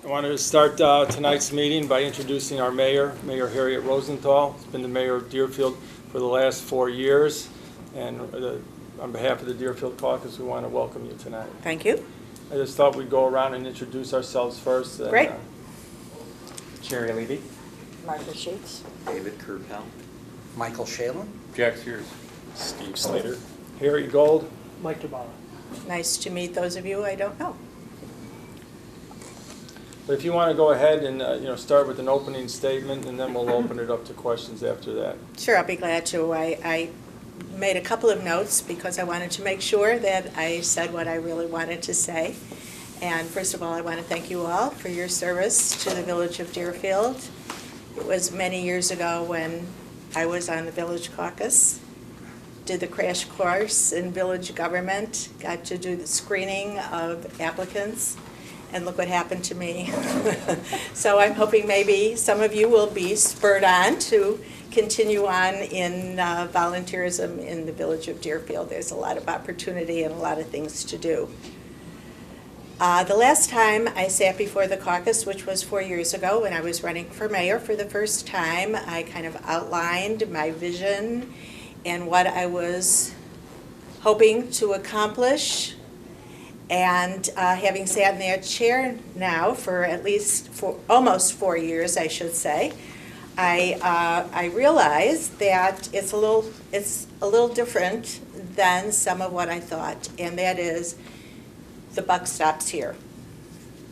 I want to start tonight's meeting by introducing our mayor, Mayor Harriet Rosenthal. She's been the mayor of Deerfield for the last 4 years. And on behalf of the Deerfield Caucus, we want to welcome you tonight. Thank you. I just thought we'd go around and introduce ourselves first. And, Great. Jerry Levy. Martha Sheets. David Kurpel. Michael Shalin. Jack Sears. Steve Slater. Harry Gold. Mike DeBala. Nice to meet those of you I don't know. But if you want to go ahead and start with an opening statement, and then we'll open it up to questions after that. Sure, I'll be glad to. I made a couple of notes because I wanted to make sure that I said what I really wanted to say. And first of all, I want to thank you all for your service to the village of Deerfield. It was many years ago when I was on the village caucus, did the crash course in village government, got to do the screening of applicants, and look what happened to me. So I'm hoping maybe some of you will be spurred on to continue on in volunteerism in the village of Deerfield. There's a lot of opportunity and a lot of things to do. The last time I sat before the caucus, which was 4 years ago when I was running for mayor for the first time, I kind of outlined my vision and what I was hoping to accomplish. And having sat in that chair now for almost 4 years, I should say, I realized that it's a little different than some of what I thought, and that is the buck stops here.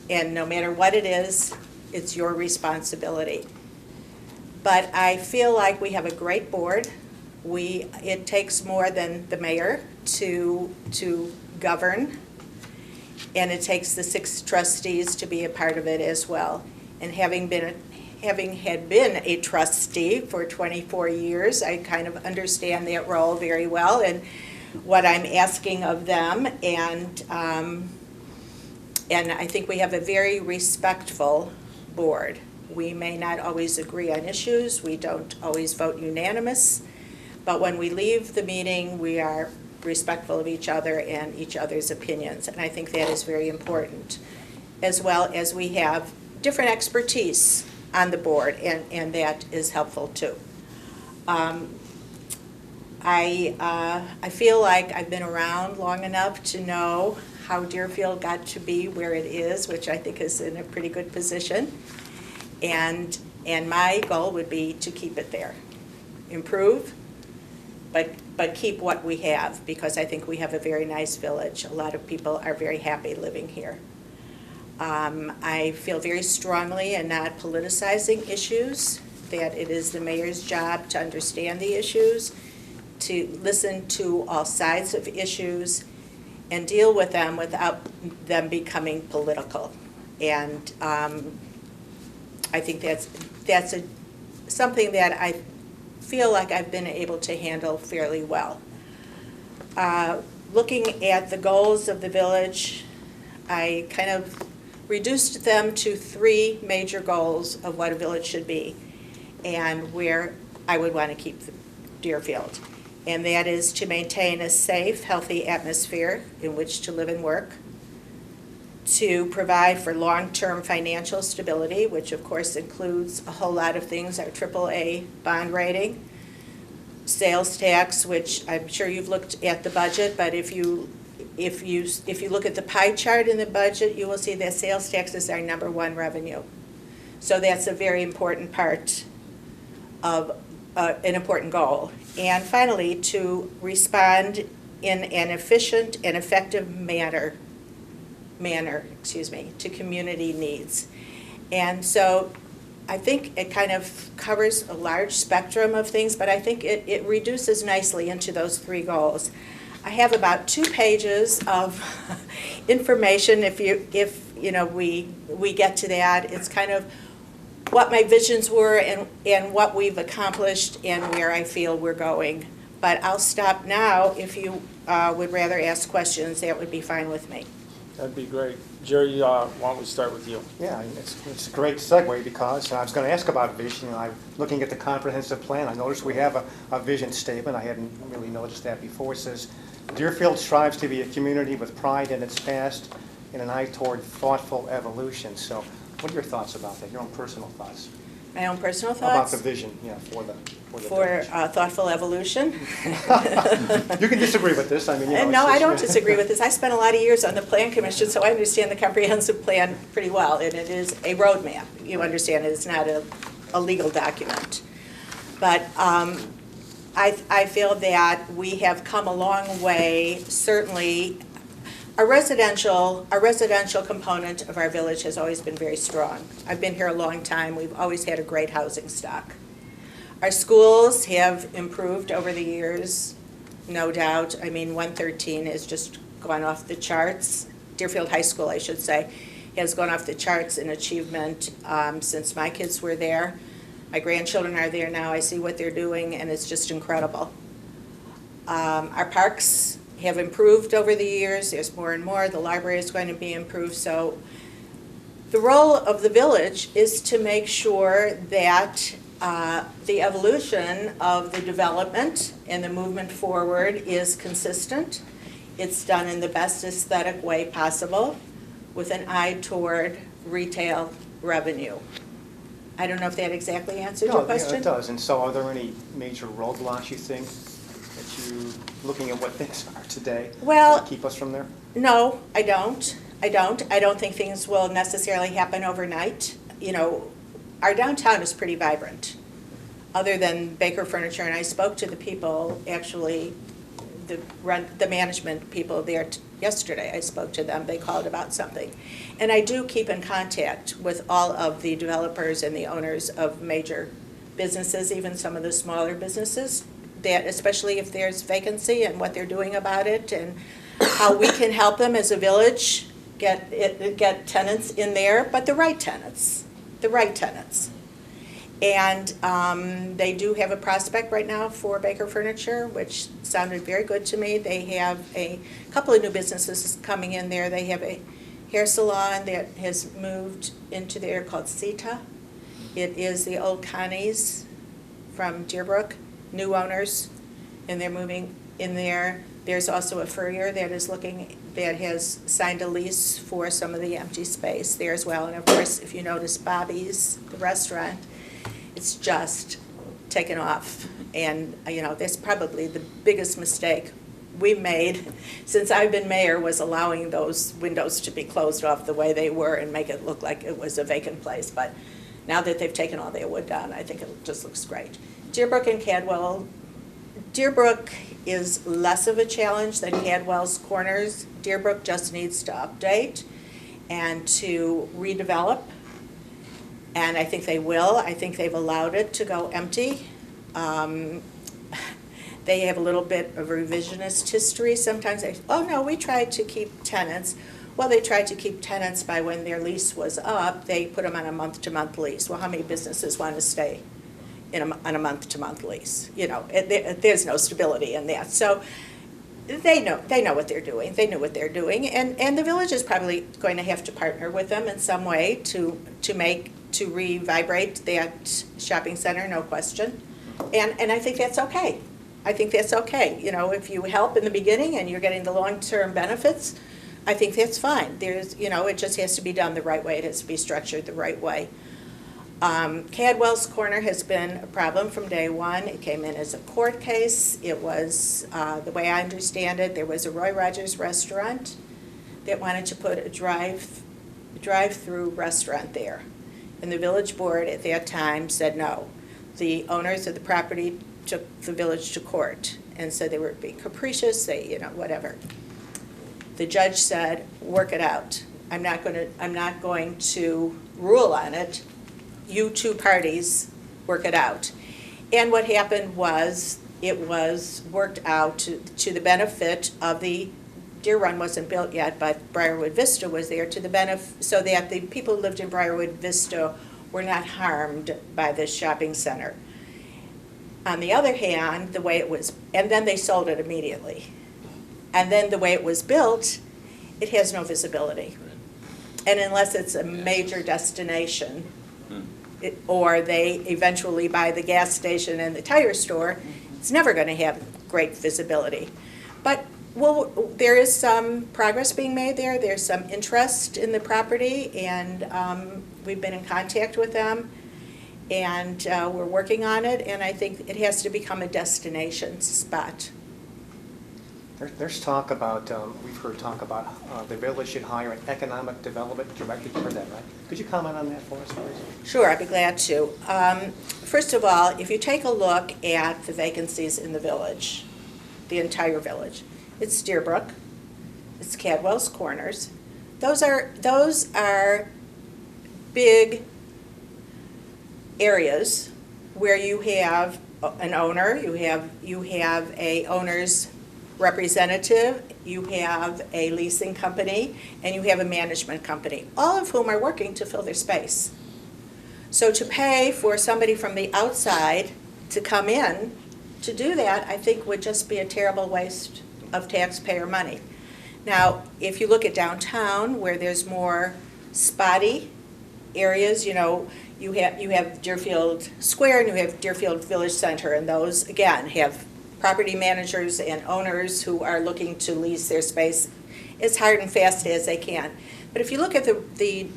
And no matter what it is, it's your responsibility. But I feel like we have a great board. It takes more than the mayor to govern. And it takes the 6 trustees to be a part of it as well. And having had been a trustee for 24 years, I kind of understand that role very well and what I'm asking of them. And I think we have a very respectful board. We may not always agree on issues. We don't always vote unanimous. But when we leave the meeting, we are respectful of each other and each other's opinions, and I think that is very important, as well as we have different expertise on the board, and that is helpful too. I feel like I've been around long enough to know how Deerfield got to be where it is, which I think is in a pretty good position, and my goal would be to keep it there, improve, but keep what we have, because I think we have a very nice village. A lot of people are very happy living here. I feel very strongly in not politicizing issues, that it is the mayor's job to understand the issues, to listen to all sides of issues, and deal with them without them becoming political. And I think that's something that I feel like I've been able to handle fairly well. Looking at the goals of the village, I kind of reduced them to 3 major goals of what a village should be and where I would want to keep Deerfield. And that is to maintain a safe, healthy atmosphere in which to live and work, to provide for long-term financial stability, which of course includes a whole lot of things, our AAA bond rating, sales tax, which I'm sure you've looked at the budget, but if you look at the pie chart in the budget, you will see that sales tax is our #1 revenue. So that's a very important part of an important goal. And finally, to respond in an efficient and effective manner to community needs. And so I think it kind of covers a large spectrum of things, but I think it reduces nicely into those 3 goals. I have about 2 pages of information if we get to that. It's kind of what my visions were and what we've accomplished and where I feel we're going. But I'll stop now. If you would rather ask questions, that would be fine with me. That'd be great. Jerry, why don't we start with you? Yeah, it's a great segue because I was going to ask about vision. I'm looking at the comprehensive plan. I noticed we have a vision statement. I hadn't really noticed that before. It says, Deerfield strives to be a community with pride in its past and an eye toward thoughtful evolution. So What are your thoughts about that, your own personal thoughts? My own personal About thoughts? the vision, yeah, for the For village. thoughtful evolution? You can disagree with this, I mean, you know. No, it's I don't just- disagree with this. I spent a lot of years on the Plan Commission, so I understand the comprehensive plan pretty well, and it is a roadmap. You understand, it's not a legal document. But I feel that we have come a long way, certainly. Our residential component of our village has always been very strong. I've been here a long time. We've always had a great housing stock. Our schools have improved over the years, no doubt. I mean, 113 has just gone off the charts. Deerfield High School, I should say, has gone off the charts in achievement since my kids were there. My grandchildren are there now. I see what they're doing, and it's just incredible. Our parks have improved over the years. There's more and more. The library is going to be improved. So the role of the village is to make sure that the evolution of the development and the movement forward is consistent. It's done in the best aesthetic way possible with an eye toward retail revenue. I don't know if that exactly answered your question. No, it does. And so are there any major roadblocks you think that you, looking at what things are today, Well, that keep us from there? No, I don't. I don't think things will necessarily happen overnight. You know, our downtown is pretty vibrant, other than Baker Furniture, and I spoke to the people, actually, the management people there yesterday. I spoke to them. They called about something. And I do keep in contact with all of the developers and the owners of major businesses, even some of the smaller businesses, that especially if there's vacancy and what they're doing about it and how we can help them as a village get tenants in there, but the right tenants. And they do have a prospect right now for Baker Furniture, which sounded very good to me. They have a couple of new businesses coming in there. They have a hair salon that has moved into there called Sita. It is the old Connie's from Deerbrook, new owners, and they're moving in there. There's also a furrier that has signed a lease for some of the empty space there as well. And of course, if you notice Bobby's, the restaurant, it's just taken off. And, you know, that's probably the biggest mistake we made since I've been mayor, was allowing those windows to be closed off the way they were and make it look like it was a vacant place. But now that they've taken all their wood down, I think it just looks great. Deerbrook and Cadwell. Deerbrook is less of a challenge than Cadwell's Corners. Deerbrook just needs to update and to redevelop. And I think they will. I think they've allowed it to go empty. They have a little bit of revisionist history. Sometimes they, oh no, we tried to keep tenants. Well, they tried to keep tenants by when their lease was up. They put them on a month-to-month lease. Well, how many businesses want to stay on a month-to-month lease? You know, there's no stability in that. So they know what they're doing. They knew what they're doing, and the village is probably going to have to partner with them in some way to revibrate that shopping center, no question. And I think that's okay. I think that's okay. You know, if you help in the beginning and you're getting the long-term benefits, I think that's fine. There's, you know, it just has to be done the right way. It has to be structured the right way. Cadwell's Corner has been a problem from day one. It came in as a court case. It was, the way I understand it, there was a Roy Rogers restaurant that wanted to put a drive-through restaurant there. And the village board at that time said no. The owners of the property took the village to court and said they were being capricious, you know, whatever. The judge said, work it out. I'm not going to rule on it. You two parties work it out. And what happened was, it was worked out to the benefit of the, Deer Run wasn't built yet, but Briarwood Vista was there to the benefit, so that the people who lived in Briarwood Vista were not harmed by this shopping center. On the other hand, the way it was, and then they sold it immediately. And then the way it was built, it has no visibility. And unless it's a major destination, or they eventually buy the gas station and the tire store, it's never going to have great visibility. But Well, there is some progress being made there. There's some interest in the property, and we've been in contact with them, and we're working on it, and I think it has to become a destination spot. There's talk about, we've heard talk about the village should hire an economic development director. You heard that, right? Could you comment on that for us, please? Sure, I'd be glad to. First of all, if you take a look at the vacancies in the village, the entire village, it's Deerbrook, it's Cadwell's Corners. Those are big areas where you have an owner, you have a owner's representative, you have a leasing company, and you have a management company, all of whom are working to fill their space. So to pay for somebody from the outside to come in to do that, I think would just be a terrible waste of taxpayer money. Now, if you look at downtown where there's more spotty areas, you know, you have Deerfield Square and you have Deerfield Village Center, and those, again, have property managers and owners who are looking to lease their space as hard and fast as they can. But if you look at the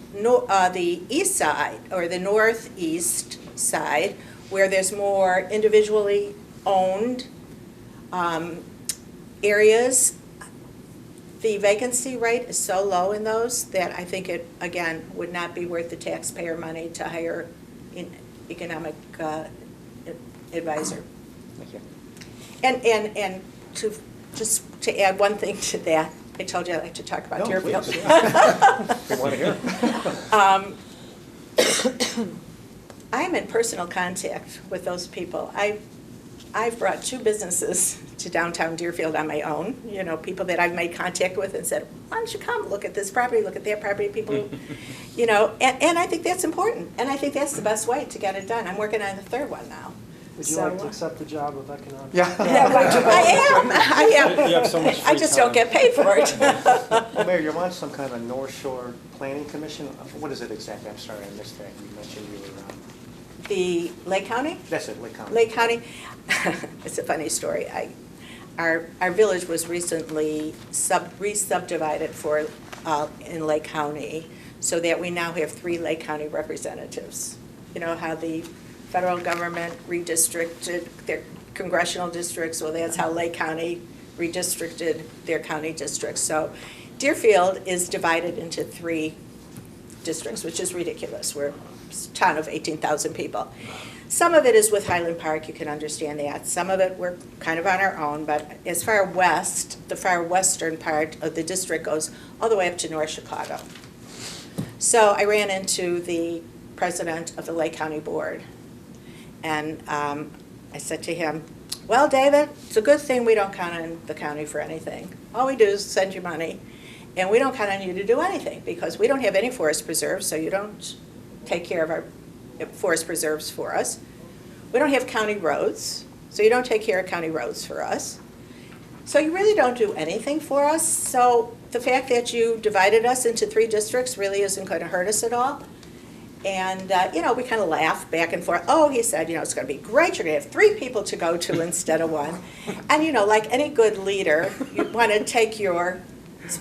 east side, or the northeast side, where there's more individually owned areas, the vacancy rate is so low in those that I think it, again, would not be worth the taxpayer money to hire an economic advisor. Thank you. And just to add one thing to that, I told you I like to talk about No, Deerfield. please, yeah. We want to hear. I'm in personal contact with those people. I've brought 2 businesses to downtown Deerfield on my own, you know, people that I've made contact with and said, why don't you come, look at this property, look at that property, people, you know, and I think that's important, and I think that's the best way to get it done. I'm working on the 3rd one now. Would you like to accept the job of economic? Yeah. I am. You have so much I free just time. don't get paid for it. Well, Mayor, you're on some kind of North Shore Planning Commission. What is it exactly? I'm sorry, I missed that. You mentioned you were, The Lake County? that's it, Lake County. Lake County, it's a funny story. Our village was recently re-subdivided in Lake County, so that we now have 3 Lake County representatives. You know how the federal government redistricted their congressional districts? Well, that's how Lake County redistricted their county districts. So Deerfield is divided into 3 districts, which is ridiculous. We're a town of 18,000 people. Some of it is with Highland Park, you can understand that. Some of it we're kind of on our own, but as far west, the far western part of the district goes all the way up to North Chicago. So I ran into the president of the Lake County Board, and I said to him, well, David, it's a good thing we don't count on the county for anything. All we do is send you money, and we don't count on you to do anything, because we don't have any forest preserves, so you don't take care of our forest preserves for us. We don't have county roads, so you don't take care of county roads for us. So you really don't do anything for us. So the fact that you divided us into 3 districts really isn't going to hurt us at all. And, you know, we kind of laughed back and forth. Oh, he said, you know, it's going to be great. You're going to have 3 people to go to instead of 1. And, you know, like any good leader, you want to take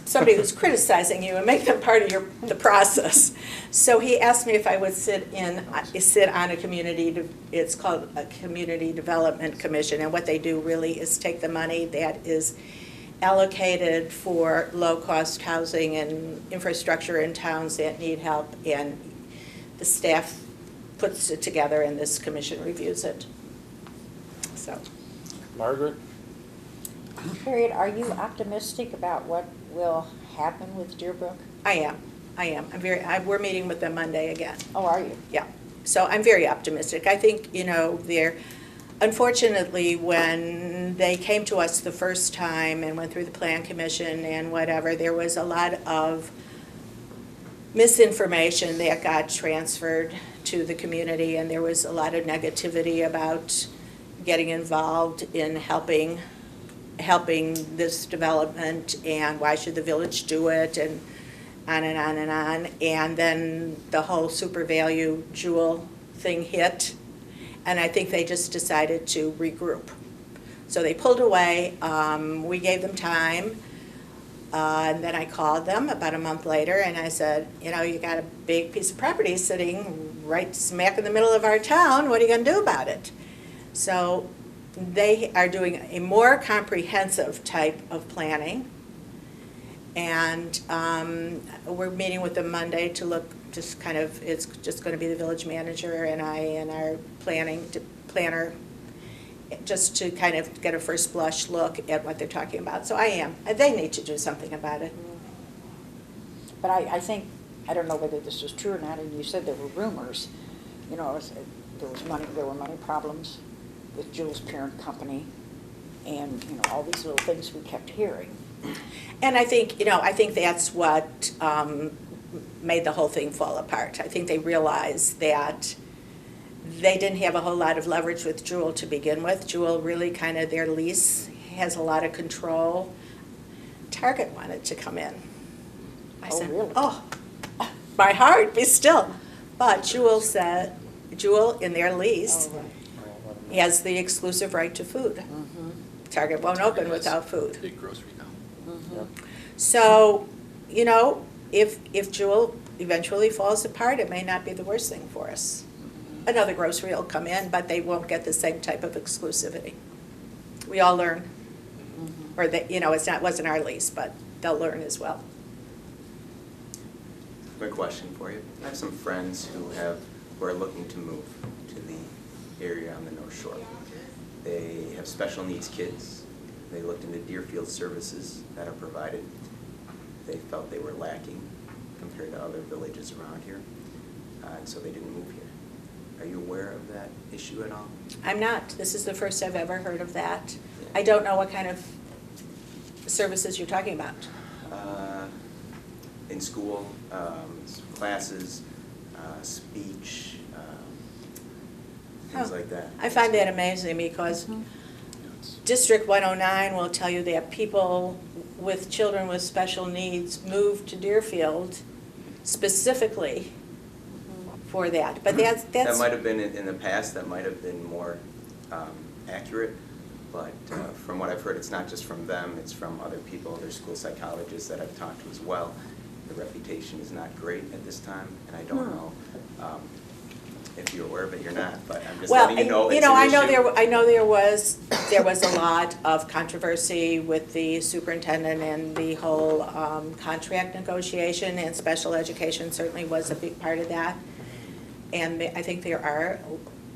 somebody who's criticizing you and make them part of the process. So he asked me if I would sit on a community, it's called a Community Development Commission, and what they do really is take the money that is allocated for low-cost housing and infrastructure in towns that need help, and the staff puts it together and this commission reviews it. So. Margaret? Harriet, are you optimistic about what will happen with Deerbrook? I am. We're meeting with them Monday again. Oh, are you? Yeah. So I'm very optimistic. I think, you know, unfortunately, when they came to us the first time and went through the Plan Commission and whatever, there was a lot of misinformation that got transferred to the community, and there was a lot of negativity about getting involved in helping this development, and why should the village do it, and on and on and on. And then the whole super value jewel thing hit, and I think they just decided to regroup. So they pulled away. We gave them time. And then I called them about a month later and I said, you know, you got a big piece of property sitting right smack in the middle of our town. What are you going to do about it? So they are doing a more comprehensive type of planning. And we're meeting with them Monday to look, just kind of, it's just going to be the village manager and I and our planner, just to kind of get a first blush look at what they're talking about. So they need to do something about it. But I think, I don't know whether this is true or not, and you said there were rumors, you know, there were money problems with Jewel's parent company, and, you know, all these little things we kept hearing. And I think, you know, I think that's what made the whole thing fall apart. I think they realized that they didn't have a whole lot of leverage with Jewel to begin with. Jewel really kind of, their lease has a lot of control. Target wanted to come in. I Oh, said, really? oh, my heart be still. But Jewel said, Jewel in their lease Oh, right. has the exclusive right to food. Mhm. Target won't open without food. Big grocery now. Mhm. So, you know, if Jewel eventually falls apart, it may not be the worst thing for us. Another grocery will come in, but they won't get the same type of exclusivity. We all learn, or that, you know, wasn't our lease, but they'll learn as well. Quick question for you. I have some friends who are looking to move to the area on the North Shore. They have special needs kids. They looked into Deerfield services that are provided. They felt they were lacking compared to other villages around here, and so they didn't move here. Are you aware of that issue at all? I'm not. This is the first I've ever heard of that. I don't know what kind of services you're talking about. In school, classes, speech, things Oh, like that. I find that amazing because District 109 will tell you that people with children with special needs move to Deerfield specifically for that. But that's That might have been, in the past, that might have been more accurate, but from what I've heard, it's not just from them, it's from other people, other school psychologists that I've talked to as well. The reputation is not great at this time, and I don't know if you're aware of it or not, but I'm just letting you know it's an I issue. know there was a lot of controversy with the superintendent and the whole contract negotiation, and special education certainly was a big part of that. And I think there are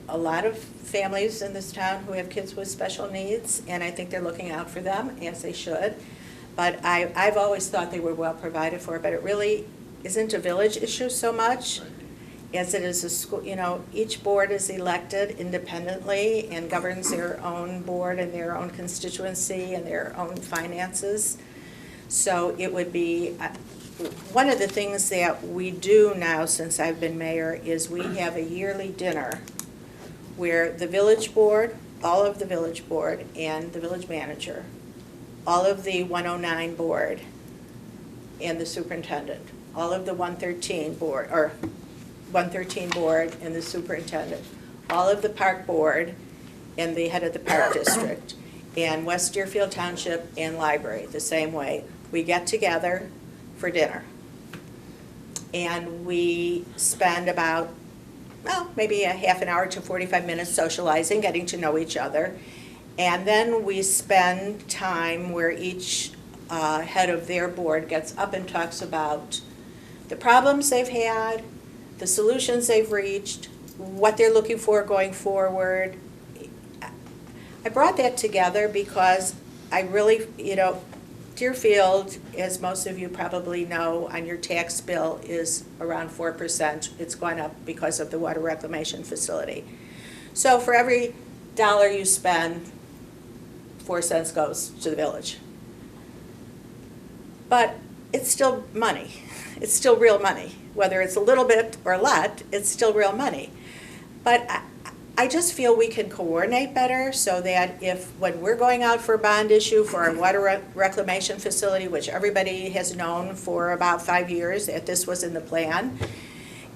a lot of families in this town who have kids with special needs, and I think they're looking out for them, as they should. But I've always thought they were well provided for, but it really isn't a village issue so much as it is a school. You know, each board is elected independently and governs their own board and their own constituency and their own finances. So it would be, one of the things that we do now since I've been mayor is we have a yearly dinner where the village board, all of the village board and the village manager, all of the 109 board and the superintendent, all of the 113 board, or 113 board and the superintendent, all of the park board and the head of the park district, and West Deerfield Township and library, the same way. We get together for dinner. And we spend about, well, maybe a half an hour to 45 minutes socializing, getting to know each other. And then we spend time where each head of their board gets up and talks about the problems they've had, the solutions they've reached, what they're looking for going forward. I brought that together because I really, you know, Deerfield, as most of you probably know, on your tax bill is around 4%. It's gone up because of the water reclamation facility. So for every dollar you spend, 4 cents goes to the village. But it's still money. It's still real money. Whether it's a little bit or a lot, it's still real money. But I just feel we can coordinate better so that when we're going out for a bond issue for our water reclamation facility, which everybody has known for about 5 years that this was in the plan,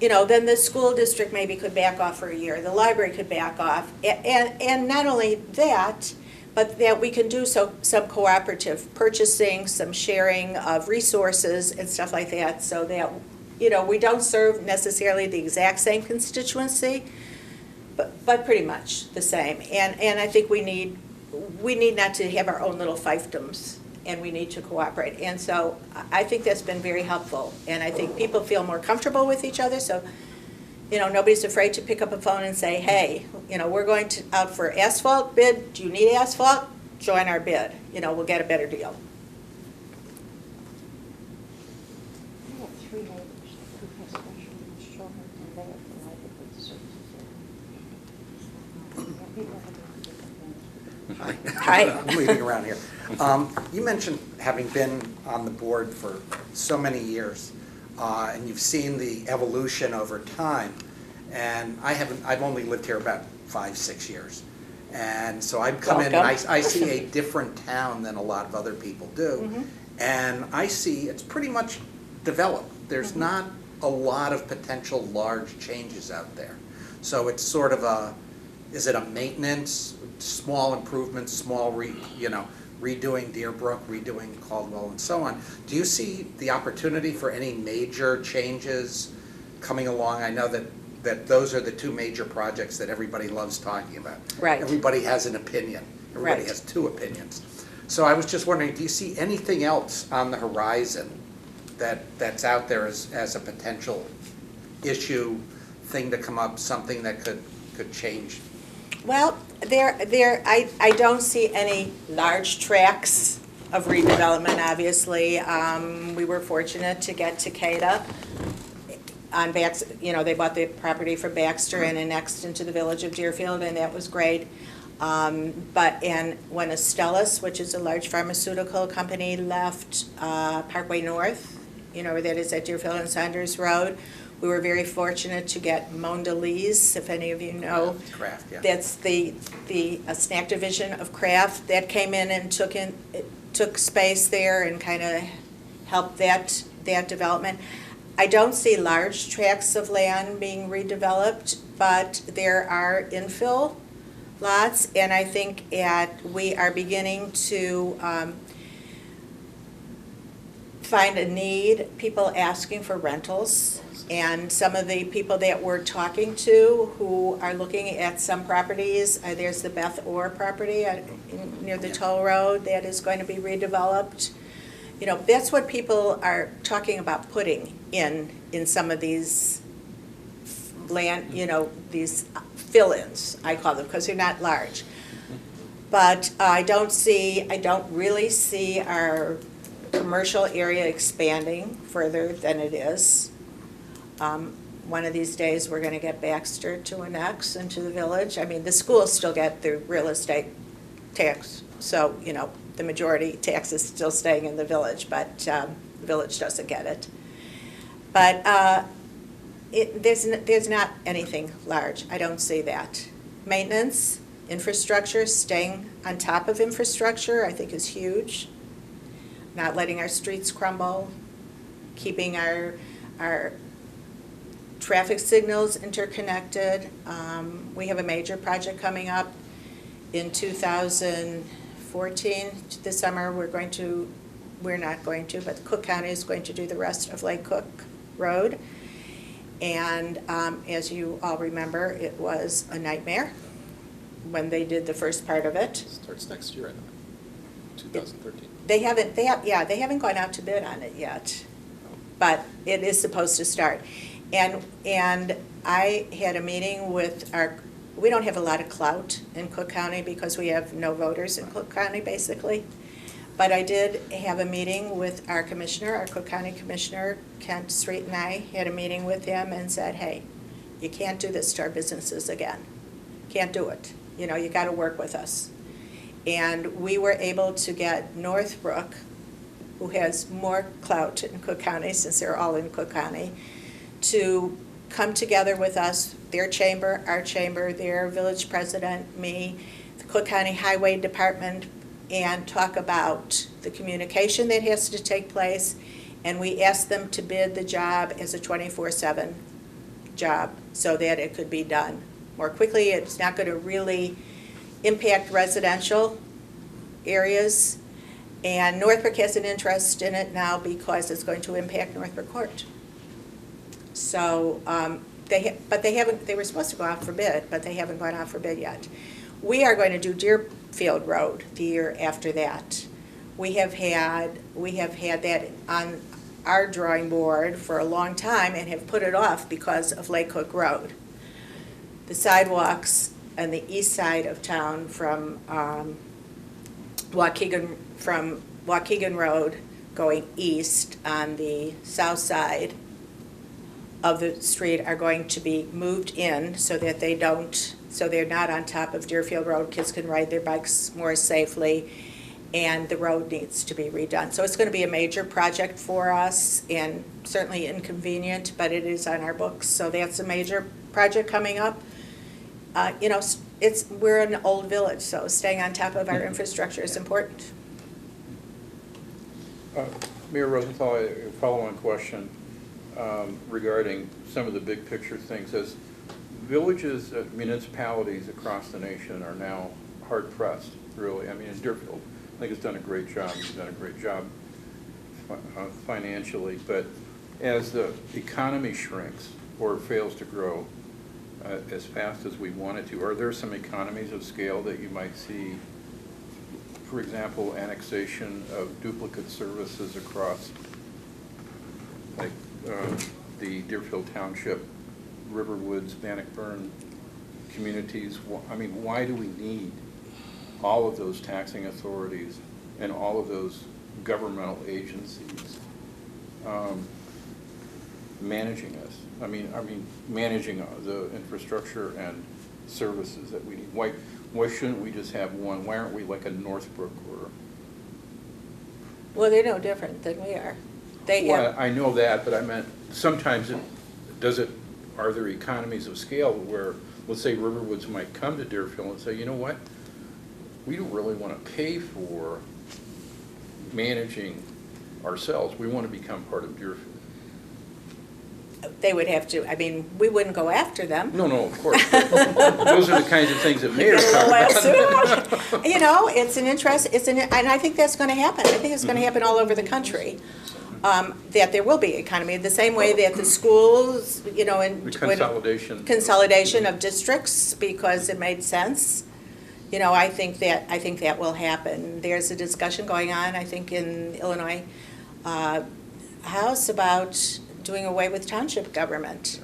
you know, then the school district maybe could back off for a year, the library could back off. And not only that, but that we can do some cooperative purchasing, some sharing of resources and stuff like that, so that, you know, we don't serve necessarily the exact same constituency, but pretty much the same. And I think we need not to have our own little fiefdoms, and we need to cooperate. And so I think that's been very helpful, and I think people feel more comfortable with each other, so, you know, nobody's afraid to pick up a phone and say, hey, you know, we're going out for asphalt bid. Do you need asphalt? Join our bid. You know, we'll get a better deal. I have 3 neighbors who have special needs children, and they are delighted with the services. Hi. I'm leading around here. You mentioned having been on the board for so many years, and you've seen the evolution over time. And I've only lived here about 5-6 years. And so I've come in and I see a different town than a lot of other people do. Mm-hmm. And I see it's pretty much developed. There's not a lot of potential large changes out there. So it's sort of is it a maintenance, small improvements, small redoing Deerbrook, redoing Caldwell, and so on. Do you see the opportunity for any major changes coming along? I know that those are the 2 major projects that everybody loves talking about. Right. Everybody has an opinion. Everybody Right. has 2 opinions. So I was just wondering, do you see anything else on the horizon that's out there as a potential issue, thing to come up, something that could change? Well, I don't see any large tracts of redevelopment, obviously. We were fortunate to get Takeda on Baxter, you know, they bought the property from Baxter and annexed into the village of Deerfield, and that was great. And when Astellas, which is a large pharmaceutical company, left Parkway North, you know, that is at Deerfield and Saunders Road, we were very fortunate to get Mondelez, if any of you know. Kraft, yeah. That's the snack division of Kraft that came in and took space there and kind of helped that development. I don't see large tracts of land being redeveloped, but there are infill lots, and I think we are beginning to find a need, people asking for rentals. And some of the people that we're talking to who are looking at some properties, there's the Beth Orr property near the toll road that is going to be redeveloped. You know, that's what people are talking about putting in some of these land, you know, these fill-ins, I call them, because they're not large. But I don't really see our commercial area expanding further than it is. One of these days, we're going to get Baxter to annex into the village. I mean, the schools still get the real estate tax, so, you know, the majority tax is still staying in the village, but the village doesn't get it. But there's not anything large. I don't see that. Maintenance, infrastructure, staying on top of infrastructure, I think is huge. Not letting our streets crumble, keeping our traffic signals interconnected. We have a major project coming up in 2014. This summer, we're not going to, but Cook County is going to do the rest of Lake Cook Road. And as you all remember, it was a nightmare when they did the first part of it. Starts next year, I think, 2013. They haven't gone out to bid on it yet, but it is supposed to start. And I had a meeting with we don't have a lot of clout in Cook County because we have no voters in Cook County, basically. But I did have a meeting with our commissioner, our Cook County Commissioner, Kent Street, and I had a meeting with him and said, hey, you can't do this to our businesses again. Can't do it. You know, you got to work with us. And we were able to get Northbrook, who has more clout in Cook County, since they're all in Cook County, to come together with us, their chamber, our chamber, their village president, me, the Cook County Highway Department, and talk about the communication that has to take place. And we asked them to bid the job as a 24/7 job so that it could be done more quickly. It's not going to really impact residential areas. And Northbrook has an interest in it now because it's going to impact Northbrook Court. So, they were supposed to go out for bid, but they haven't gone out for bid yet. We are going to do Deerfield Road the year after that. We have had that on our drawing board for a long time and have put it off because of Lake Cook Road. The sidewalks on the east side of town from Waukegan Road going east on the south side of the street are going to be moved in so that they're not on top of Deerfield Road. Kids can ride their bikes more safely, and the road needs to be redone. So it's going to be a major project for us and certainly inconvenient, but it is on our books. So that's a major project coming up. We're an old village, so staying on top of our infrastructure is important. Mayor Rosenthal, a follow-on question regarding some of the big picture things. As villages, municipalities across the nation are now hard pressed, really. I mean, in Deerfield, I think it's done a great job. It's done a great job financially, but as the economy shrinks or fails to grow as fast as we want it to, are there some economies of scale that you might see? For example, annexation of duplicate services across, like the Deerfield Township, Riverwoods, Bannockburn communities. I mean, why do we need all of those taxing authorities and all of those governmental agencies managing us? I mean, managing the infrastructure and services that we need. Why shouldn't we just have one? Why aren't we like a Northbrook or? Well, they're no different than we are. Well, I know that, but I meant sometimes are there economies of scale where, let's say, Riverwoods might come to Deerfield and say, you know what, we don't really want to pay for managing ourselves. We want to become part of Deerfield. They would have to, we wouldn't go after them. No, of course. Those are the kinds of things that mayors talk about. It's an interest, and I think that's going to happen. I think it's going to happen all over the country. That there will be economy, the same way that the schools, The consolidation of districts, because it made sense. I think that will happen. There's a discussion going on, I think, in Illinois House about doing away with township government.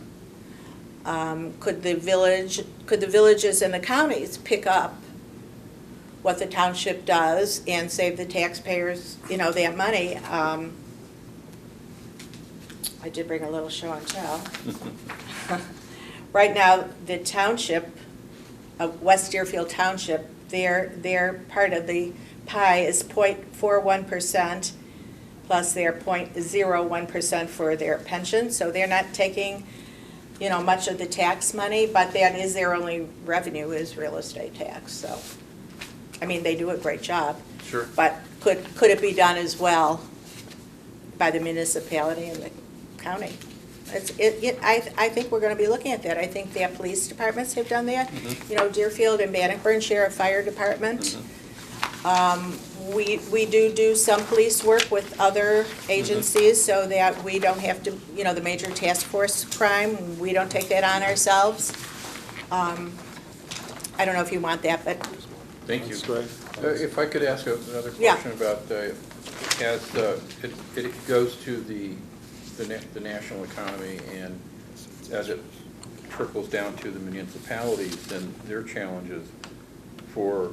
Could the villages and the counties pick up what the township does and save the taxpayers, that money? I did bring a little show and tell. Right now, the township of West Deerfield Township, their part of the pie is 0.41%, plus their 0.01% for their pension. So they're not taking, much of the tax money, but that is their only revenue is real estate tax. So, they do a great job. Sure. But could it be done as well by the municipality and the county? I think we're going to be looking at that. I think that police departments have done that. Mm-hmm. Deerfield and Bannockburn share a fire department. We do some police work with other agencies so that we don't have to, the major task force crime, we don't take that on ourselves. I don't know if you want that, but. Thank you. That's great. If I could ask another Yeah. question about, as it goes to the national economy and as it trickles down to the municipalities and their challenges for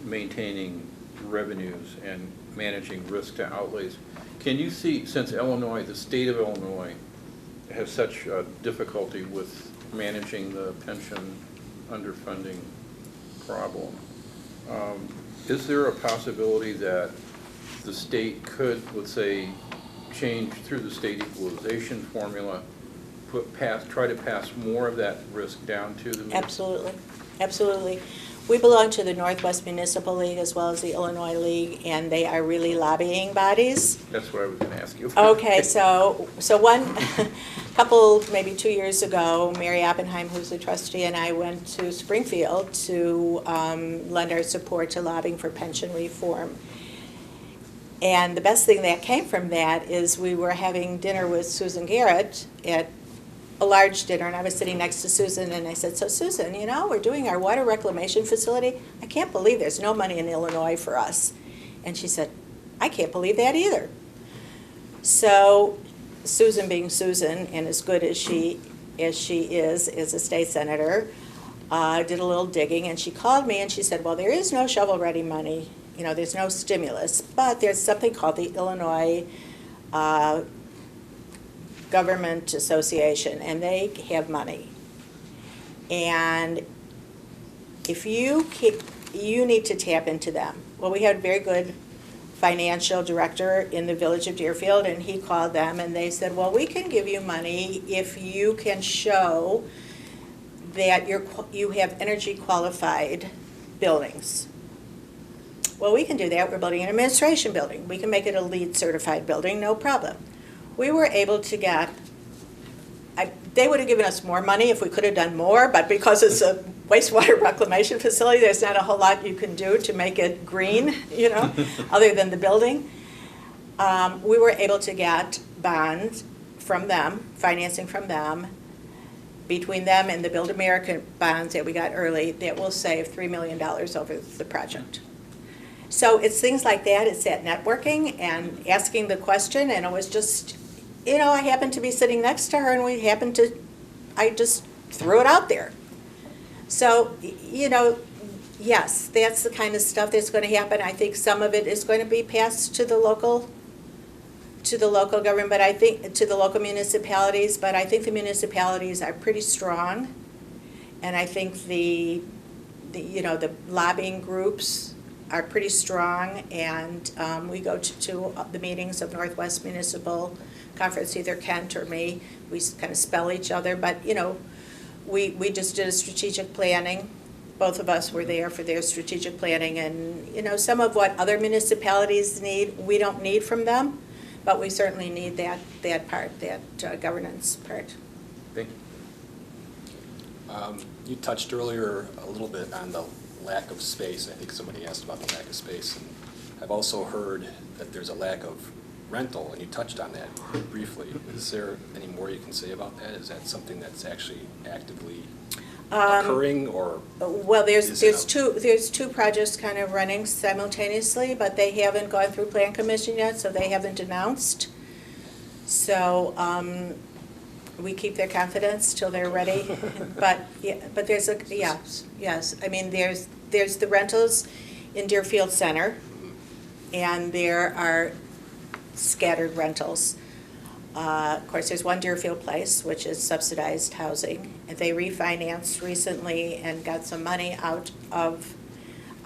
maintaining revenues and managing risk to outlays. Can you see, since Illinois, the state of Illinois, has such difficulty with managing the pension underfunding problem, is there a possibility that the state could, let's say, change through the state equalization formula, try to pass more of that risk down to the Absolutely, absolutely. We belong to the Northwest Municipal League as well as the Illinois League, and they are really lobbying bodies. That's what I was going to ask you. Okay, so couple, maybe 2 years ago, Mary Oppenheim, who's a trustee, and I went to Springfield to lend our support to lobbying for pension reform. And the best thing that came from that is we were having dinner with Susan Garrett at a large dinner, and I was sitting next to Susan, and I said, so Susan, you know, we're doing our water reclamation facility. I can't believe there's no money in Illinois for us. And she said, I can't believe that either. So Susan, being Susan, and as good as she is a state senator, did a little digging, and she called me and she said, well, there is no shovel-ready money, you know, there's no stimulus, but there's something called the Illinois Government Association, and they have money. And if you need to tap into them. Well, we had a very good financial director in the village of Deerfield, and he called them and they said, well, we can give you money if you can show that you have energy qualified buildings. Well, we can do that. We're building an administration building. We can make it a LEED certified building, no problem. We were able to get, they would have given us more money if we could have done more, but because it's a wastewater reclamation facility, there's not a whole lot you can do to make it green, you know, other than the building. We were able to get bonds from them, financing from them, between them and the Build America bonds that we got early, that will save $3 million over the project. So it's things like that. It's that networking and asking the question, and it was just, you know, I happened to be sitting next to her, and I just threw it out there. So, you know, yes, that's the kind of stuff that's going to happen. I think some of it is going to be passed to the local government, but I think to the local municipalities. But I think the municipalities are pretty strong, and I think the lobbying groups are pretty strong. And we go to the meetings of Northwest Municipal Conference, either Kent or me. We kind of spell each other, but you know. We just did a strategic planning. Both of us were there for their strategic planning, and you know, some of what other municipalities need, we don't need from them, but we certainly need that part, that governance part. Thank you. You touched earlier a little bit on the lack of space. I think somebody asked about the lack of space, and I've also heard that there's a lack of rental, and you touched on that briefly. Is there any more you can say about that? Is that something that's actually actively occurring, or? Well, there's two projects kind of running simultaneously, but they haven't gone through Plan Commission yet, so they haven't announced. So we keep their confidence till they're ready. But there's yes. I mean, there's the rentals in Deerfield Center, and there are scattered rentals. Of course, there's one Deerfield Place, which is subsidized housing, and they refinanced recently and got some money out of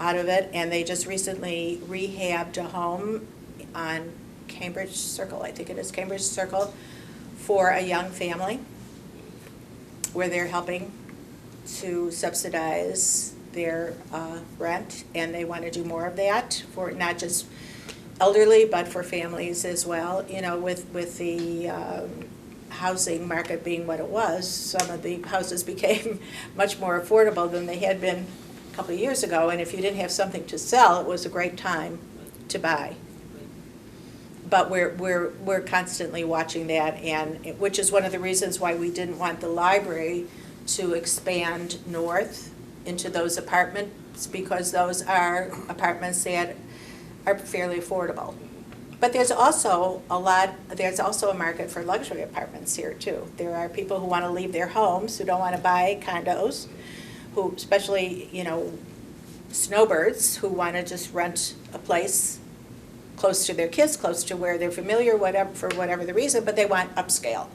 it, and they just recently rehabbed a home on Cambridge Circle, I think it is Cambridge Circle, for a young family, where they're helping to subsidize their rent, and they want to do more of that for not just elderly, but for families as well. You know, with the housing market being what it was, some of the houses became much more affordable than they had been a couple of years ago, and if you didn't have something to sell, it was a great time to buy. But we're constantly watching that, and which is one of the reasons why we didn't want the library to expand north into those apartments, because those are apartments that are fairly affordable. But there's also a market for luxury apartments here too. There are people who want to leave their homes, who don't want to buy condos, who, especially, you know, snowbirds, who want to just rent a place close to their kids, close to where they're familiar, whatever, for whatever the reason, but they want upscale.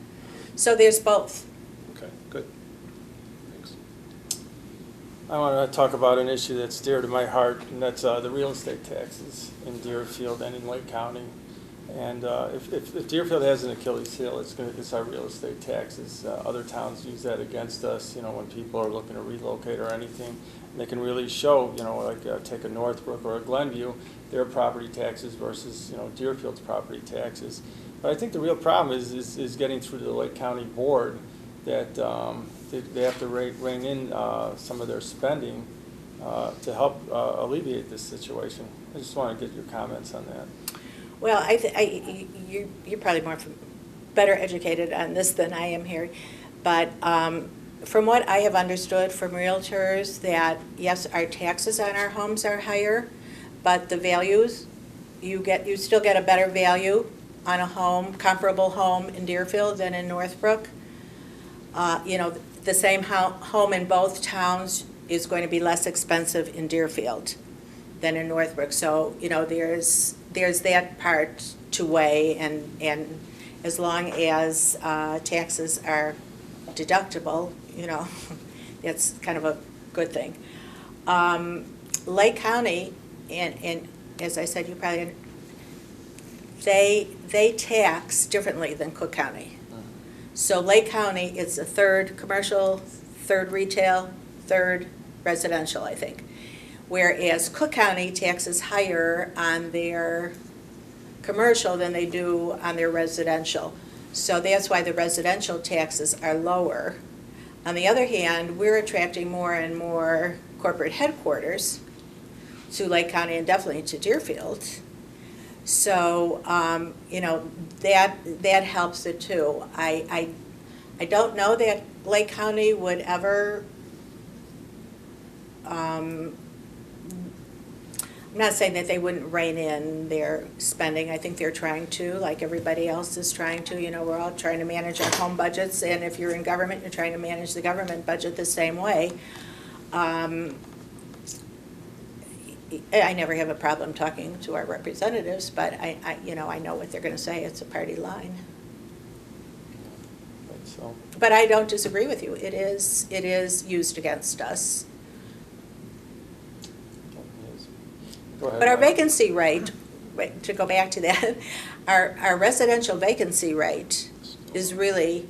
So there's both. Okay, good. Thanks. I want to talk about an issue that's dear to my heart, and that's the real estate taxes in Deerfield and in Lake County. And if Deerfield has an Achilles heel, it's our real estate taxes. Other towns use that against us, you know, when people are looking to relocate or anything. And they can really show, you know, like take a Northbrook or a Glenview, their property taxes versus, you know, Deerfield's property taxes. But I think the real problem is getting through to the Lake County Board, that they have to rein in some of their spending to help alleviate this situation. I just want to get your comments on that. Well, you're probably better educated on this than I am here, but from what I have understood from realtors, that yes, our taxes on our homes are higher, but the values, you still get a better value on a home, comparable home in Deerfield than in Northbrook. You know, the same home in both towns is going to be less expensive in Deerfield than in Northbrook. So, you know, there's that part to weigh, and as long as taxes are deductible, you know, it's kind of a good thing. Lake County, and as I said, you probably, they tax differently than Cook County. So Lake County, it's a third commercial, third retail, third residential, I think. Whereas Cook County taxes higher on their commercial than they do on their residential. So that's why the residential taxes are lower. On the other hand, we're attracting more and more corporate headquarters to Lake County and definitely to Deerfield. So, you know, that helps it too. I don't know that Lake County would ever, I'm not saying that they wouldn't rein in their spending. I think they're trying to, like everybody else is trying to. You know, we're all trying to manage our home budgets, and if you're in government, you're trying to manage the government budget the same way. I never have a problem talking to our representatives, but you know, I know what they're going to say. It's a party line. So, But I don't disagree with you. It is used against us. go ahead, But our Mike. vacancy rate, to go back to that, our residential vacancy rate is really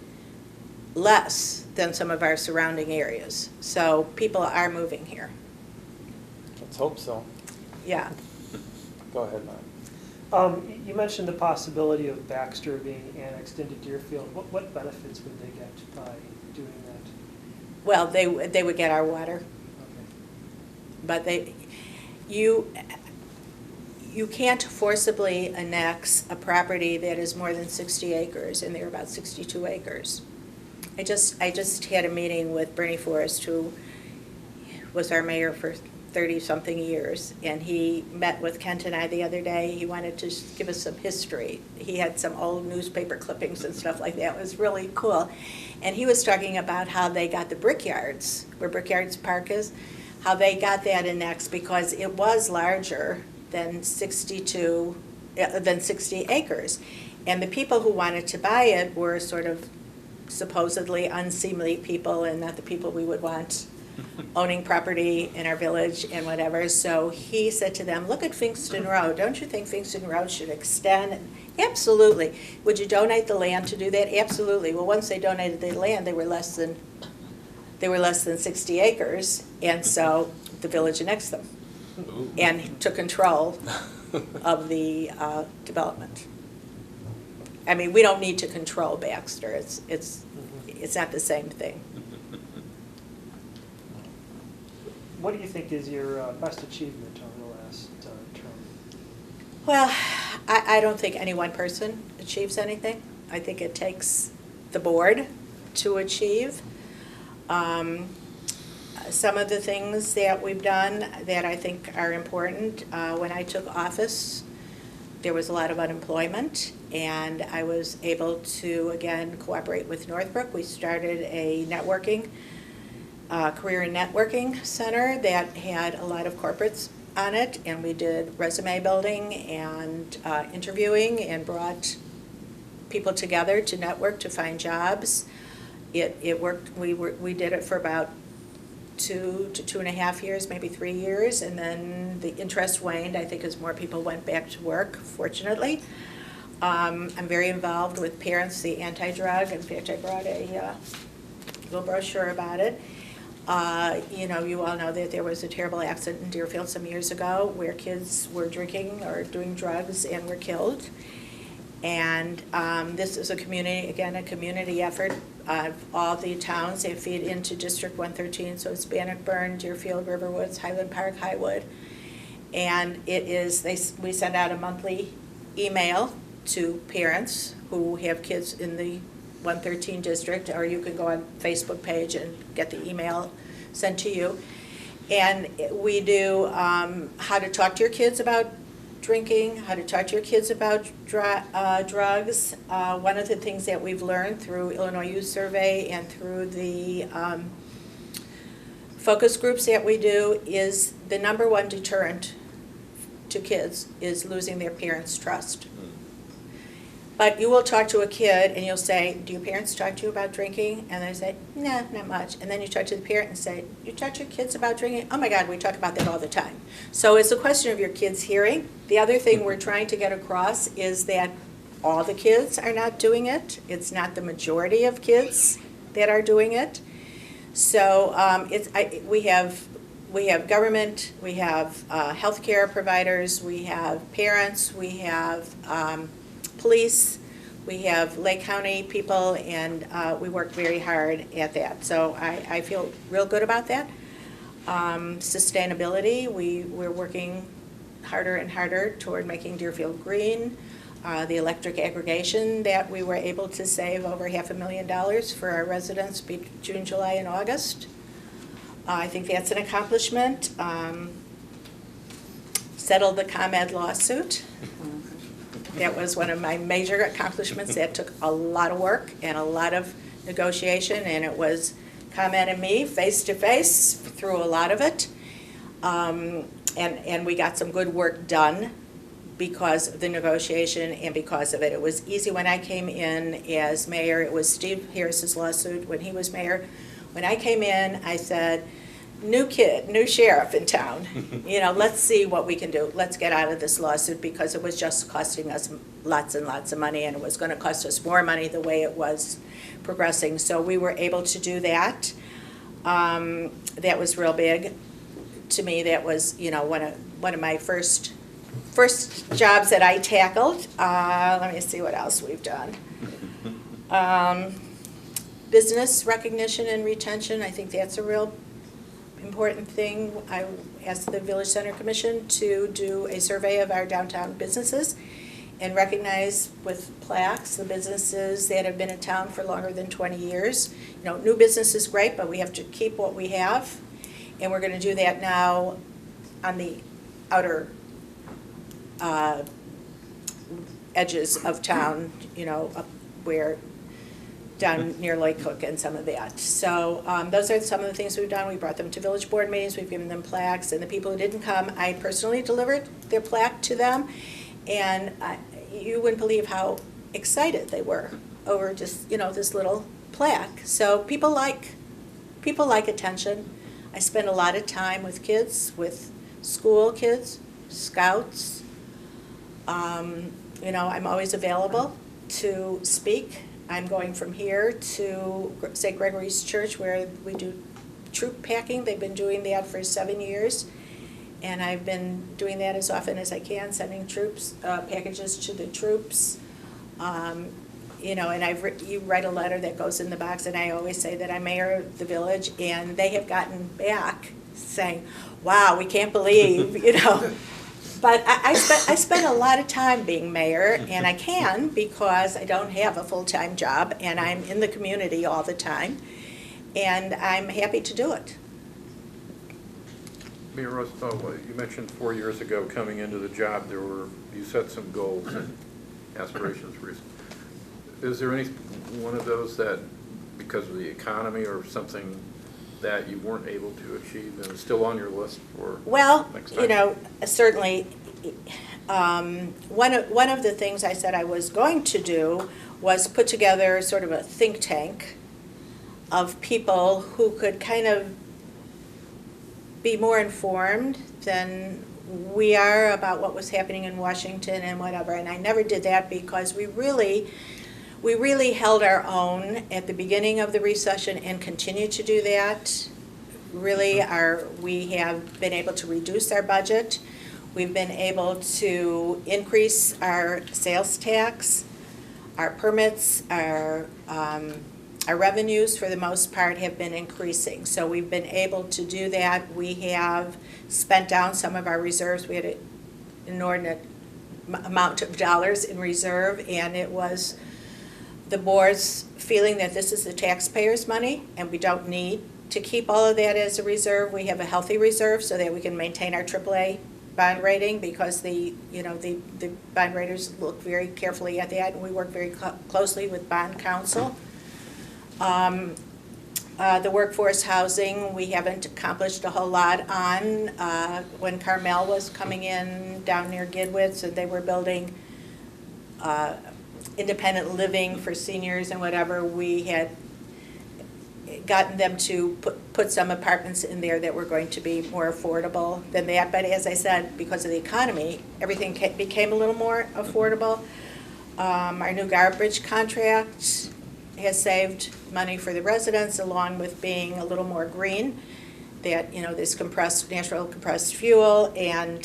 less than some of our surrounding areas. So people are moving here. Let's hope so. Yeah. Go ahead, Mike. You mentioned the possibility of Baxter being annexed into Deerfield. What benefits would they get by doing that? Well, they would get our water, Okay. but you can't forcibly annex a property that is more than 60 acres, and they're about 62 acres. I just had a meeting with Bernie Forrest, who was our mayor for 30-something years, and he met with Kent and I the other day. He wanted to give us some history. He had some old newspaper clippings and stuff like that. It was really cool. And he was talking about how they got the Brickyards, where Brickyards Park is, how they got that annexed because it was larger than 60 acres. And the people who wanted to buy it were sort of supposedly unseemly people, and not the people we would want owning property in our village and whatever. So he said to them, look at Finkston Road. Don't you think Finkston Road should extend? Absolutely. Would you donate the land to do that? Absolutely. Well, once they donated the land, they were less than 60 acres, and so the village annexed them and took control of the development. I mean, we don't need to control Baxter. It's not the same thing. What do you think is your best achievement over the last term? Well, I don't think any one person achieves anything. I think it takes the board to achieve. Some of the things that we've done that I think are important, when I took office, there was a lot of unemployment, and I was able to, again, cooperate with Northbrook. We started a career and networking center that had a lot of corporates on it, and we did resume building and interviewing and brought people together to network to find jobs. It worked. We did it for about 2 to 2.5 years, maybe 3 years, and then the interest waned, I think, as more people went back to work, fortunately. I'm very involved with Parents, the Anti-Drug. In fact, I brought a little brochure about it. You know, you all know that there was a terrible accident in Deerfield some years ago where kids were drinking or doing drugs and were killed. And this is a community, again, a community effort. All the towns, they feed into District 113, so it's Bannockburn, Deerfield, Riverwoods, Highland Park, Highwood. And it is, we send out a monthly email to parents who have kids in the 113 district, or you can go on Facebook page and get the email sent to you. And we do how to talk to your kids about drinking, how to talk to your kids about drugs. One of the things that we've learned through Illinois Youth Survey and through the focus groups that we do is the number one deterrent to kids is losing their parents' trust. But you will talk to a kid and you'll say, do your parents talk to you about drinking? And they say, nah, not much. And then you talk to the parent and say, you talk to your kids about drinking? Oh my God, we talk about that all the time. So it's a question of your kids hearing. The other thing we're trying to get across is that all the kids are not doing it. It's not the majority of kids that are doing it. So we have government, we have healthcare providers, we have parents, we have police, we have Lake County people, and we work very hard at that. So I feel real good about that. Sustainability, we're working harder and harder toward making Deerfield green. The electric aggregation that we were able to save over $500,000 for our residents between June, July, and August. I think that's an accomplishment. Settled the ComEd lawsuit. That was one of my major accomplishments. That took a lot of work and a lot of negotiation, and it was ComEd and me face to face through a lot of it. And we got some good work done because of the negotiation and because of it. It was easy when I came in as mayor. It was Steve Harris's lawsuit when he was mayor. When I came in, I said, new kid, new sheriff in town. You know, let's see what we can do. Let's get out of this lawsuit because it was just costing us lots and lots of money, and it was going to cost us more money the way it was progressing. So we were able to do that. That was real big. To me, that was, you know, one of my first jobs that I tackled. Let me see what else we've done. Business recognition and retention, I think that's a real important thing. I asked the Village Center Commission to do a survey of our downtown businesses and recognize with plaques the businesses that have been in town for longer than 20 years. You know, new business is great, but we have to keep what we have. And we're going to do that now on the outer edges of town, you know, up where down near Lake Cook and some of that. So those are some of the things we've done. We brought them to village board meetings, we've given them plaques, and the people who didn't come, I personally delivered their plaque to them, and you wouldn't believe how excited they were over just, you know, this little plaque. So people like attention. I spend a lot of time with kids, with school kids, scouts. You know, I'm always available to speak. I'm going from here to St. Gregory's Church where we do troop packing. They've been doing that for 7 years. And I've been doing that as often as I can, sending troops, packages to the troops. You know, and you write a letter that goes in the box, and I always say that I'm mayor of the village, and they have gotten back saying, wow, we can't believe, you know. But I spend a lot of time being mayor, and I can because I don't have a full-time job, and I'm in the community all the time, and I'm happy to do it. Mayor Rosenthal, you mentioned 4 years ago coming into the job, you set some goals and aspirations for yourself. Is there any one of those that, because of the economy or something, that you weren't able to achieve and is still on your list for next time? You know, certainly, one of the things I said I was going to do was put together sort of a think tank of people who could kind of be more informed than we are about what was happening in Washington and whatever. And I never did that because we really held our own at the beginning of the recession and continue to do that. Really, we have been able to reduce our budget. We've been able to increase our sales tax. our permits, our revenues, for the most part, have been increasing. So we've been able to do that. We have spent down some of our reserves. We had an inordinate amount of dollars in reserve, and it was the board's feeling that this is the taxpayers' money, and we don't need to keep all of that as a reserve. We have a healthy reserve so that we can maintain our AAA bond rating, because the bond raters look very carefully at that, and we work very closely with bond counsel. The workforce housing, we haven't accomplished a whole lot on. When Carmel was coming in down near Gidwitz, and they were building independent living for seniors and whatever, we had gotten them to put some apartments in there that were going to be more affordable than that. But as I said, because of the economy, everything became a little more affordable. Our new garbage contract has saved money for the residents, along with being a little more green. That, this natural compressed fuel, and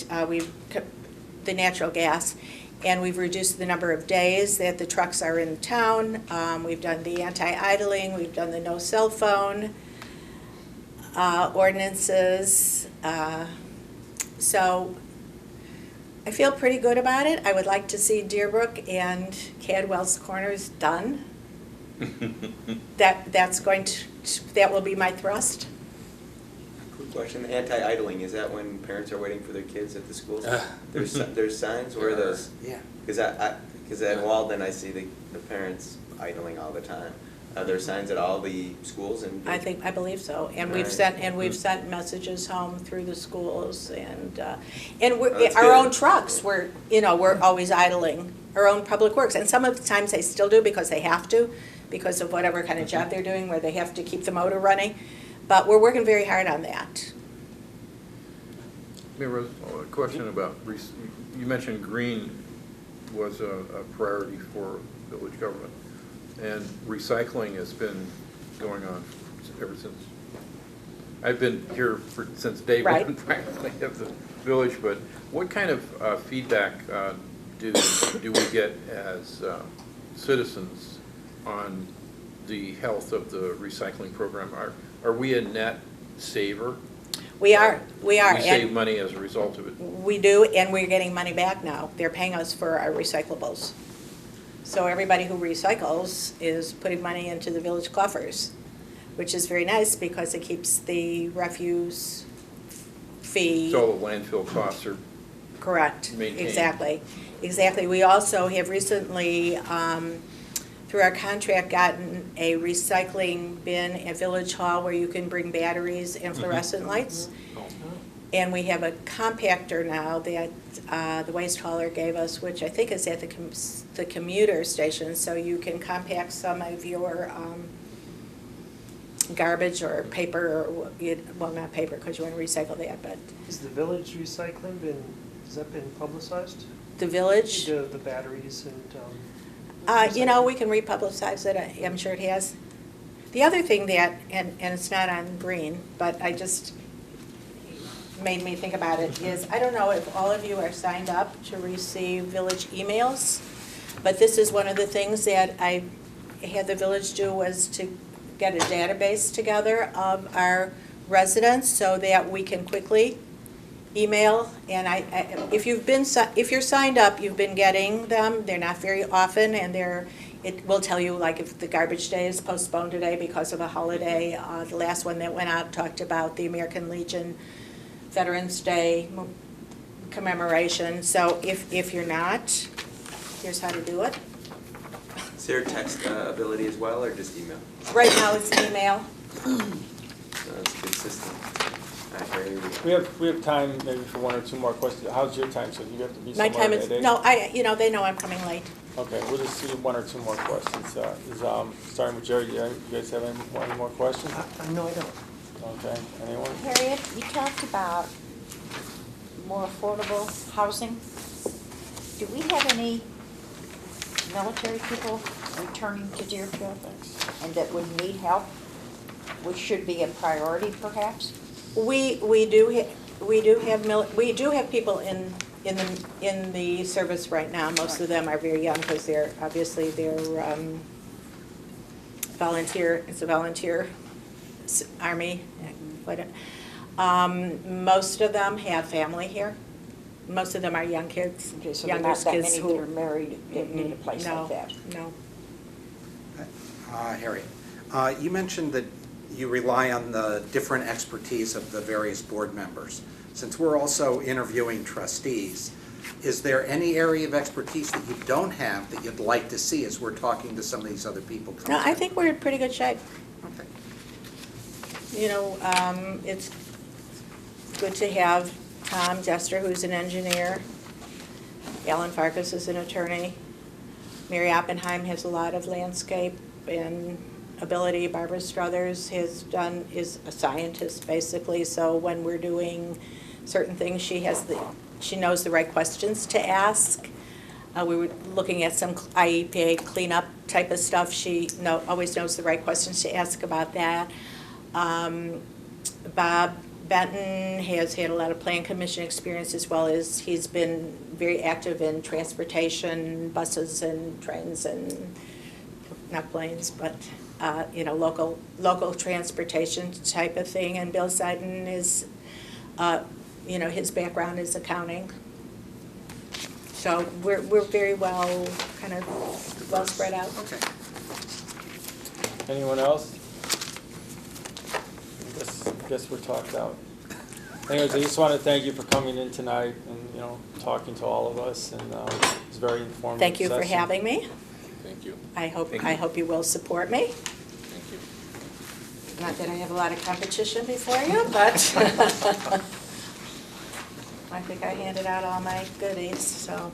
the natural gas. And we've reduced the number of days that the trucks are in town. We've done the anti-idling, we've done the no cell phone ordinances. So I feel pretty good about it. I would like to see Deerbrook and Cadwell's Corners done. That will be my thrust. Quick question, the anti-idling, is that when parents are waiting for their kids at the schools? There's signs, where are those? Yeah. Because at Walden, I see the parents idling all the time. Are there signs at all the schools? I believe so, and we've sent messages home through the schools, and our own trucks, we're always idling, our own public works, and some of the times they still do because they have to, because of whatever kind of job they're doing, where they have to keep the motor running, but we're working very hard on that. Mayor, a question about, you mentioned green was a priority for village government, and recycling has been going on ever since. I've been here since day one, practically, of the village, but what kind of feedback do we get as citizens on the health of the recycling program? Are we a net saver? We are. We save money as a result of it. We do, and we're getting money back now. They're paying us for our recyclables. So everybody who recycles is putting money into the village coffers, which is very nice because it keeps the refuse fee. So the landfill costs are correct. maintained. Exactly. We also have recently, through our contract, gotten a recycling bin at Village Hall where you can bring batteries and fluorescent lights. And we have a compactor now that the waste hauler gave us, which I think is at the commuter station, so you can compact some of your garbage or paper, or, well, not paper because you want to recycle that, but. Is the village recycling has that been publicized? The village? The batteries and. We can republicize it. I'm sure it has. The other thing that, and it's not on green, but I just made me think about it, is I don't know if all of you are signed up to receive village emails, but this is one of the things that I had the village do, was to get a database together of our residents so that we can quickly email, and if you're signed up, you've been getting them. They're not very often, and it will tell you, like, if the garbage day is postponed today because of a holiday. The last one that went out talked about the American Legion Veterans Day commemoration. So if you're not, here's how to do it. Is there text ability as well, or just email? Right now it's email. So that's a good system. We have time maybe for one or two more questions. How's your time? So you have to be My somewhere time at is, 8? no, they know I'm coming late. Okay, we'll just see one or two more questions. Starting with Jerry, you guys have any more questions? No, I don't. Okay, anyone? Harriet, you talked about more affordable housing. Do we have any military people returning to Deerfield and that would need help, which should be a priority perhaps? We do have people in in the service right now. Most of them are very young because they're volunteer. It's a volunteer army. Most of them have family here. Most of them are young kids. Okay, so there are younger not that kids many who that are married that need a place like that. No. Harriet, you mentioned that you rely on the different expertise of the various board members. Since we're also interviewing trustees, is there any area of expertise that you don't have that you'd like to see as we're talking to some of these other people? No, I think we're in pretty good shape. Okay. You know, it's good to have Tom Jester, who's an engineer. Alan Farkas is an attorney. Mary Oppenheim has a lot of landscape and ability. Barbara Struthers is a scientist, basically, so when we're doing certain things, she knows the right questions to ask. We were looking at some IEPA cleanup type of stuff. She always knows the right questions to ask about that. Bob Benton has had a lot of plan commission experience, as well as he's been very active in transportation, buses and trains and, not planes, but, local transportation type of thing. And Bill Seiden is, his background is accounting. So we're very well spread out. Okay. Anyone else? I guess we're talked out. Anyways, I just want to thank you for coming in tonight and, talking to all of us, and it's very informative. Thank you for session. having me. Thank you. I hope you will support me. Thank you. Not that I have a lot of competition before you, but I think I handed out all my goodies, so.